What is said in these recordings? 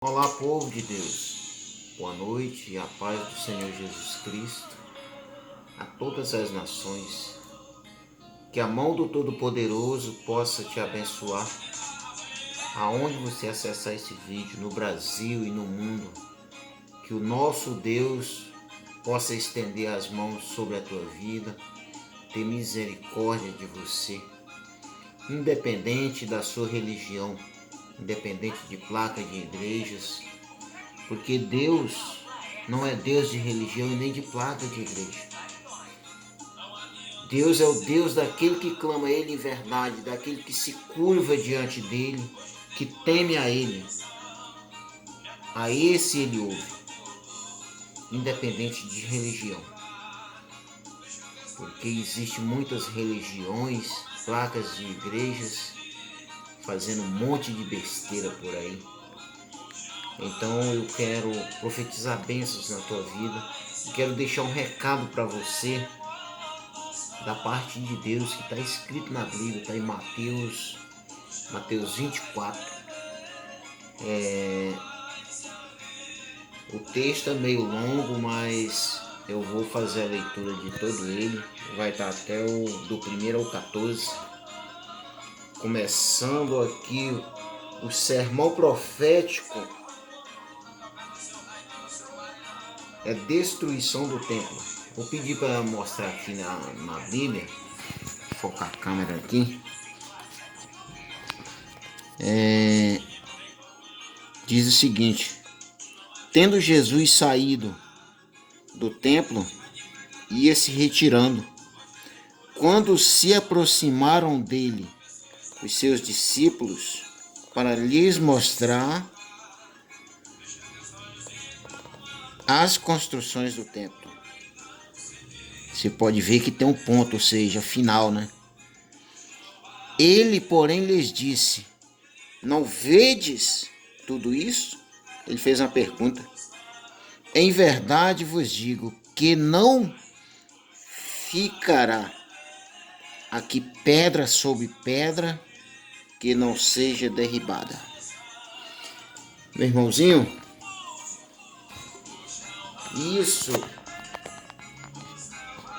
Olá, povo de Deus, boa noite e a paz do Senhor Jesus Cristo a todas as nações. Que a mão do Todo-Poderoso possa te abençoar aonde você acessar esse vídeo, no Brasil e no mundo. Que o nosso Deus possa estender as mãos sobre a tua vida, ter misericórdia de você, independente da sua religião, independente de placa de igrejas, porque Deus não é Deus de religião e nem de placa de igreja. Deus é o Deus daquele que clama a Ele em verdade, daquele que se curva diante dEle, que teme a Ele. A esse Ele ouve, independente de religião. Porque existem muitas religiões, placas de igrejas, fazendo um monte de besteira por aí. Então eu quero profetizar bênçãos na tua vida. E quero deixar um recado para você da parte de Deus que está escrito na Bíblia, está em Mateus 24. O texto é meio longo, mas eu vou fazer a leitura de todo ele. Vai estar até do 1 ao 14. Começando aqui o sermão profético, é destruição do templo. Vou pedir para mostrar aqui na Bíblia, focar a câmera aqui. Diz o seguinte: tendo Jesus saído do templo, ia se retirando. Quando se aproximaram dele os seus discípulos para lhes mostrar as construções do templo. Você pode ver que tem um ponto, ou seja, final, né? Ele, porém, lhes disse: não vedes tudo isso? Ele fez uma pergunta. Em verdade vos digo que não ficará aqui pedra sobre pedra que não seja derribada. Meu irmãozinho, isso,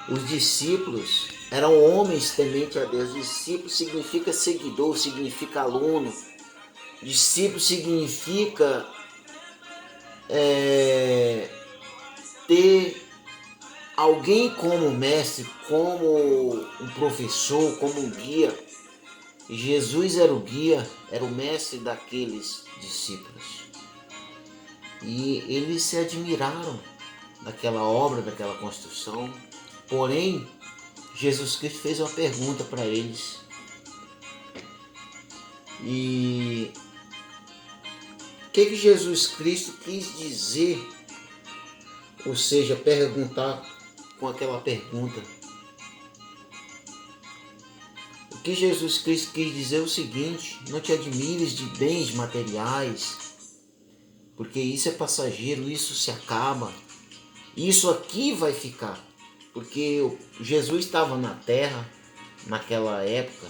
os discípulos eram homens tementes a Deus. Discípulo significa seguidor, significa aluno. Discípulo significa ter alguém como mestre, como um professor, como um guia. Jesus era o guia, era o mestre daqueles discípulos. E eles se admiraram daquela obra, daquela construção. Porém, Jesus Cristo fez uma pergunta para eles. E o que Jesus Cristo quis dizer? Ou seja, perguntar com aquela pergunta. O que Jesus Cristo quis dizer é o seguinte: não te admires de bens materiais, porque isso é passageiro, isso se acaba. Isso aqui vai ficar. Porque Jesus estava na terra, naquela época,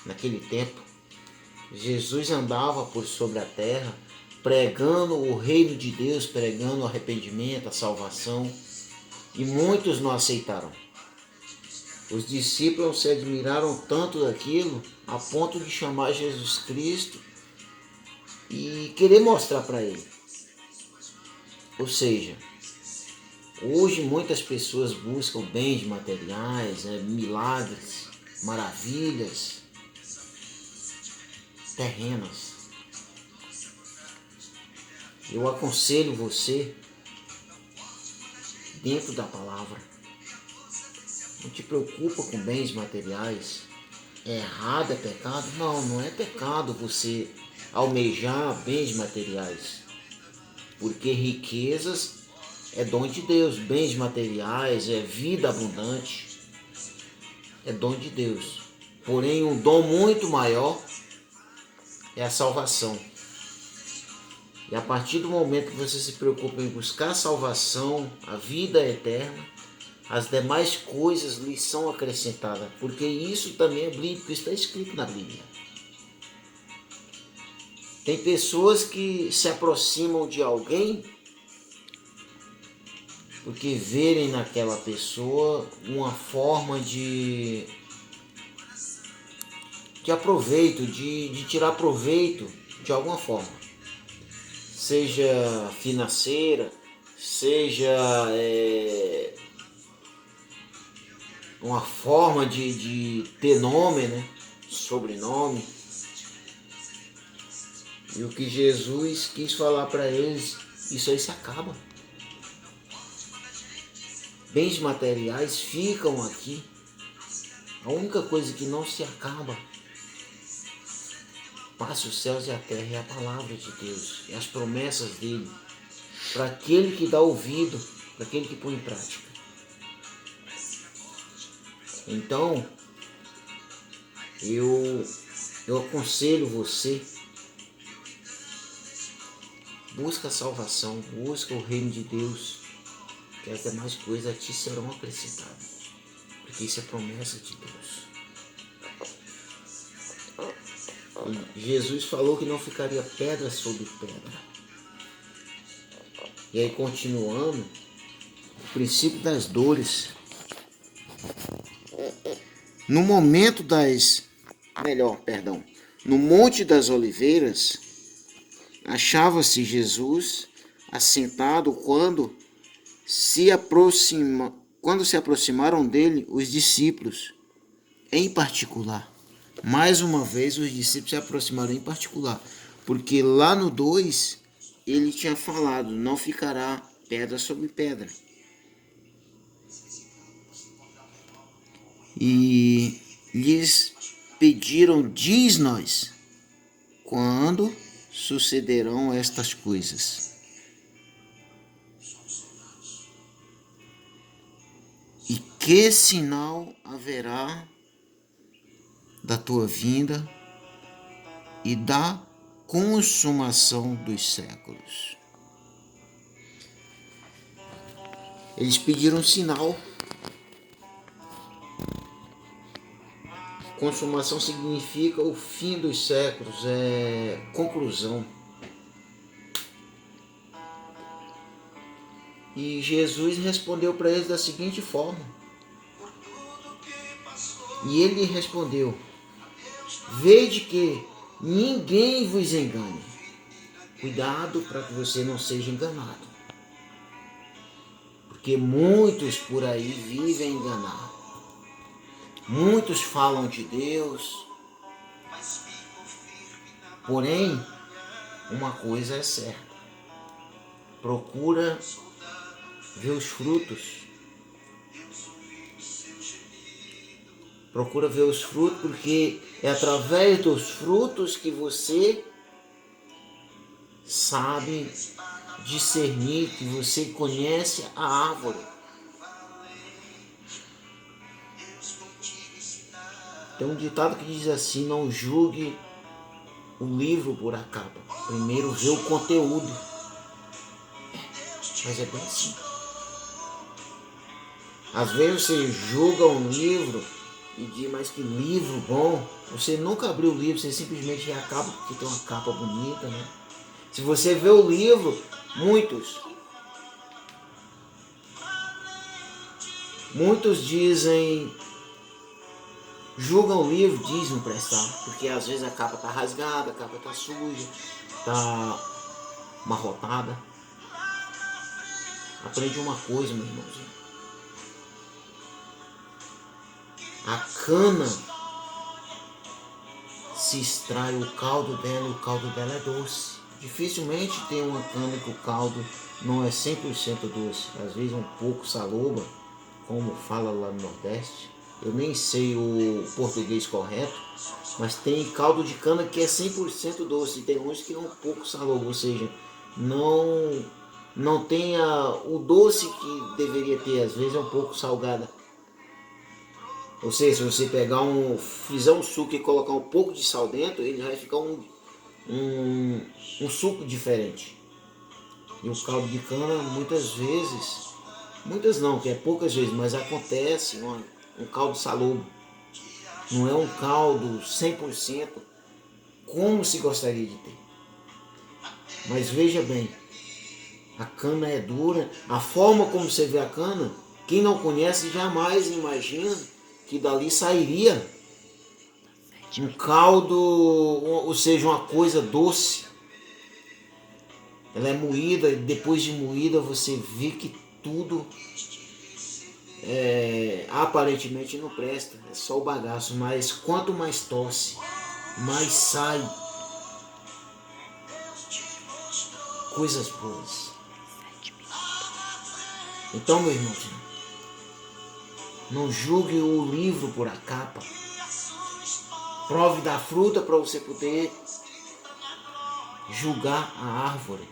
naquele tempo. Jesus andava por sobre a terra, pregando o reino de Deus, pregando o arrependimento, a salvação. E muitos não aceitaram. Os discípulos se admiraram tanto daquilo, a ponto de chamar Jesus Cristo e querer mostrar para ele. Ou seja, hoje muitas pessoas buscam bens materiais, milagres, maravilhas terrenas. Eu aconselho você, dentro da palavra, não te preocupa com bens materiais. É errado, é pecado? Não, não é pecado você almejar bens materiais. Porque riquezas é dom de Deus, bens materiais é vida abundante, é dom de Deus. Porém, um dom muito maior é a salvação. E a partir do momento que você se preocupa em buscar a salvação, a vida eterna, as demais coisas lhe são acrescentadas, porque isso também é bíblico, está escrito na Bíblia. Tem pessoas que se aproximam de alguém porque verem naquela pessoa uma forma de aproveito, de tirar proveito de alguma forma. Seja financeira, seja uma forma de ter nome, né? Sobrenome. E o que Jesus quis falar para eles, isso aí se acaba. Bens materiais ficam aqui. A única coisa que não se acaba passa os céus e a terra é a palavra de Deus, e as promessas dele, para aquele que dá ouvido, para aquele que põe em prática. Então, eu aconselho você, busca a salvação, busca o reino de Deus, que as demais coisas a ti serão acrescentadas, porque isso é promessa de Deus. E Jesus falou que não ficaria pedra sobre pedra. E aí, continuando, o princípio das dores. No Monte das Oliveiras, achava-se Jesus assentado quando se aproximaram dele os discípulos, em particular. Mais uma vez, os discípulos se aproximaram em particular, porque lá no 2, ele tinha falado, não ficará pedra sobre pedra. E lhes pediram, diz-nos, quando sucederão estas coisas. E que sinal haverá da tua vinda e da consumação dos séculos? Eles pediram um sinal. Consumação significa o fim dos séculos, é conclusão. E Jesus respondeu para eles da seguinte forma. E ele respondeu: vede que ninguém vos engane. Cuidado para que você não seja enganado. Porque muitos por aí vivem enganados. Muitos falam de Deus. Porém, uma coisa é certa. Procura ver os frutos. Procura ver os frutos, porque é através dos frutos que você sabe discernir, que você conhece a árvore. Tem um ditado que diz assim: não julgue o livro por a capa. Primeiro vê o conteúdo. Mas é bem assim. Às vezes você julga um livro e diz, mas que livro bom. Você nunca abriu o livro, você simplesmente vê a capa porque tem uma capa bonita, né? Se você vê o livro, muitos dizem, julgam o livro, dizem não prestar, porque às vezes a capa está rasgada, a capa está suja, está amarrotada. Aprende uma coisa, meu irmãozinho. A cana se extrai o caldo dela, o caldo dela é doce. Dificilmente tem uma cana que o caldo não é 100% doce. Às vezes um pouco saloba, como fala lá no Nordeste. Eu nem sei o português correto, mas tem caldo de cana que é 100% doce. E tem uns que é um pouco salobo, ou seja, não tem o doce que deveria ter. Às vezes é um pouco salgada. Ou seja, se você fizer um suco e colocar um pouco de sal dentro, ele vai ficar um suco diferente. E o caldo de cana, muitas vezes, muitas não, que é poucas vezes, mas acontece um caldo salobo. Não é um caldo 100% como se gostaria de ter. Mas veja bem, a cana é dura, a forma como você vê a cana, quem não conhece jamais imagina que dali sairia um caldo, ou seja, uma coisa doce. Ela é moída e depois de moída você vê que tudo aparentemente não presta, é só o bagaço, mas quanto mais tosse, mais sai coisas boas. Então, meu irmãozinho, não julgue o livro por a capa. Prove da fruta para você poder julgar a árvore.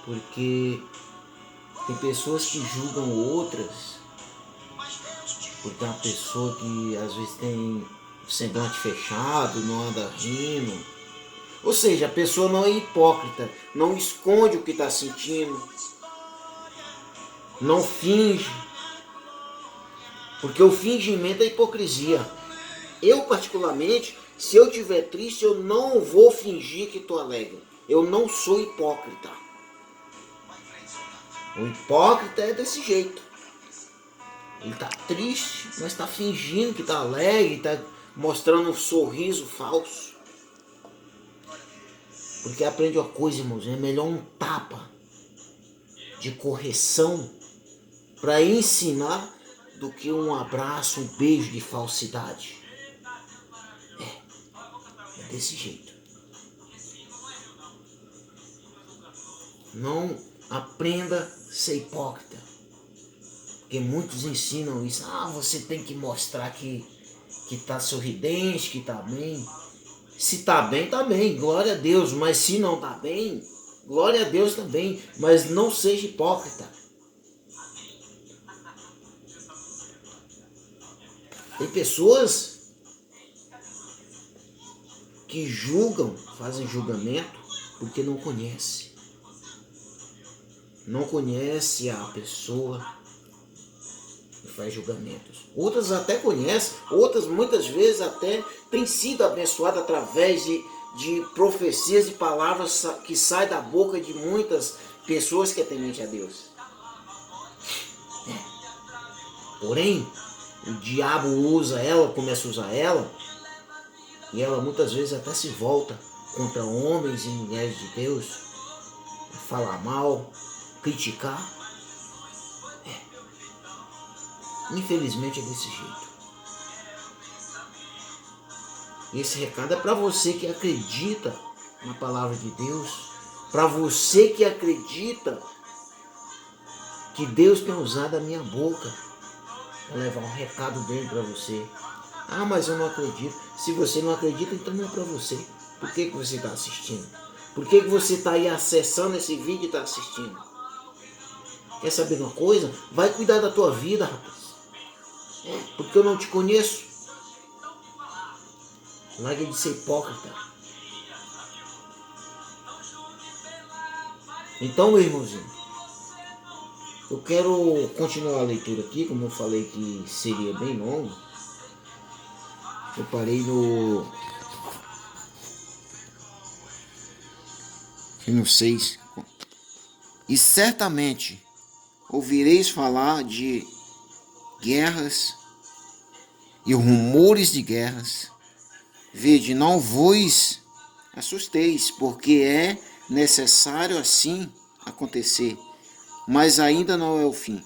Porque tem pessoas que julgam outras porque é uma pessoa que às vezes tem o semblante fechado, não anda rindo. Ou seja, a pessoa não é hipócrita, não esconde o que está sentindo, não finge. Porque o fingimento é hipocrisia. Eu, particularmente, se eu estiver triste, eu não vou fingir que estou alegre. Eu não sou hipócrita. O hipócrita é desse jeito. Ele está triste, mas está fingindo que está alegre, está mostrando um sorriso falso. Porque aprende uma coisa, irmãos, é melhor um tapa de correção para ensinar do que um abraço, um beijo de falsidade. É desse jeito. Não aprenda a ser hipócrita. Porque muitos ensinam isso. Você tem que mostrar que está sorridente, que está bem. Se está bem, está bem. Glória a Deus. Mas se não está bem, glória a Deus também. Mas não seja hipócrita. Tem pessoas que julgam, fazem julgamento porque não conhecem. Não conhece a pessoa e faz julgamentos. Outras até conhecem, outras muitas vezes até têm sido abençoadas através de profecias e palavras que saem da boca de muitas pessoas que é temente a Deus. Porém, o diabo usa ela, começa a usar ela, e ela muitas vezes até se volta contra homens e mulheres de Deus, falar mal, criticar. Infelizmente é desse jeito. E esse recado é para você que acredita na palavra de Deus, para você que acredita que Deus tem usado a minha boca para levar um recado dele para você. Mas eu não acredito. Se você não acredita, então não é para você. Por que você está assistindo? Por que você está aí acessando esse vídeo e está assistindo? Quer saber uma coisa? Vai cuidar da tua vida, rapaz. Porque eu não te conheço. Larga de ser hipócrita. Então, meu irmãozinho, eu quero continuar a leitura aqui, como eu falei que seria bem longo. Eu parei no 6. E certamente ouvireis falar de guerras e rumores de guerras. Vede, não vos assusteis, porque é necessário assim acontecer, mas ainda não é o fim.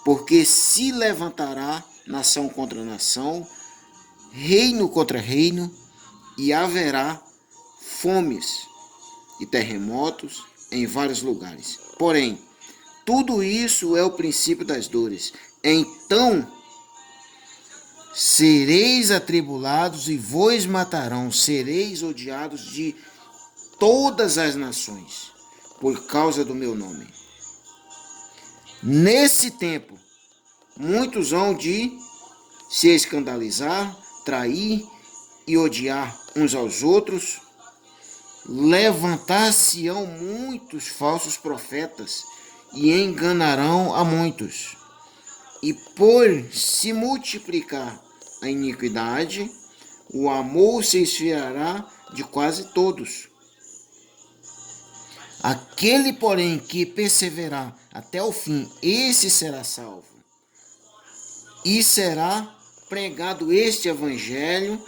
Porque se levantará nação contra nação, reino contra reino, e haverá fomes e terremotos em vários lugares. Porém, tudo isso é o princípio das dores. Então sereis atribulados e vos matarão, sereis odiados de todas as nações, por causa do meu nome. Nesse tempo, muitos hão de se escandalizar, trair e odiar uns aos outros. Levantar-se-ão muitos falsos profetas e enganarão a muitos. E por se multiplicar a iniquidade, O amor se esfriará de quase todos. Aquele, porém, que perseverar até o fim, esse será salvo. E será pregado este evangelho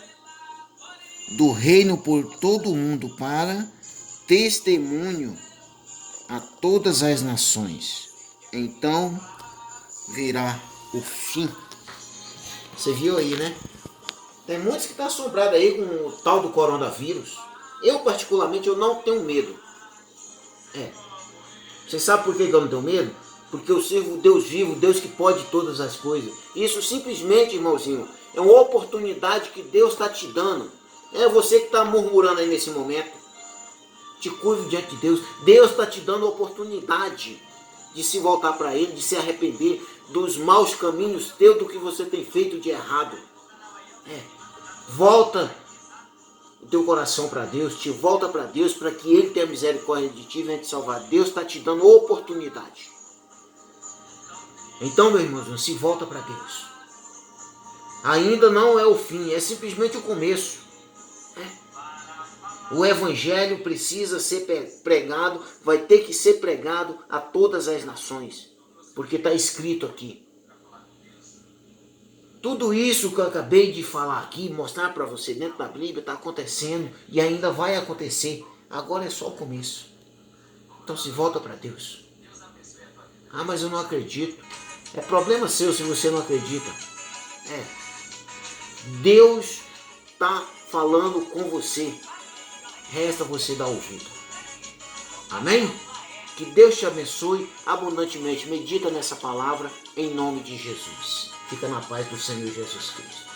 do reino por todo o mundo para testemunho a todas as nações. Então virá o fim. Você viu aí, né? Tem muitos que estão assombrados aí com o tal do coronavírus. Eu, particularmente, eu não tenho medo. Você sabe por que eu não tenho medo? Porque eu sirvo o Deus vivo, Deus que pode todas as coisas. Isso simplesmente, irmãozinho, é uma oportunidade que Deus está te dando. É você que está murmurando aí nesse momento. Te curve diante de Deus. Deus está te dando a oportunidade de se voltar para Ele, de se arrepender dos maus caminhos teus, do que você tem feito de errado. Volta o teu coração para Deus, te volta para Deus, para que Ele tenha misericórdia de ti e venha te salvar. Deus está te dando oportunidade. Então, meu irmão, se volta para Deus. Ainda não é o fim, é simplesmente o começo. O evangelho precisa ser pregado, vai ter que ser pregado a todas as nações, porque está escrito aqui. Tudo isso que eu acabei de falar aqui, mostrar para você dentro da Bíblia, está acontecendo e ainda vai acontecer. Agora é só o começo. Então se volta para Deus. Ah, mas eu não acredito. É problema seu se você não acredita. Deus está falando com você. Resta você dar ouvido. Amém? Que Deus te abençoe abundantemente. Medita nessa palavra em nome de Jesus. Fica na paz do Senhor Jesus Cristo.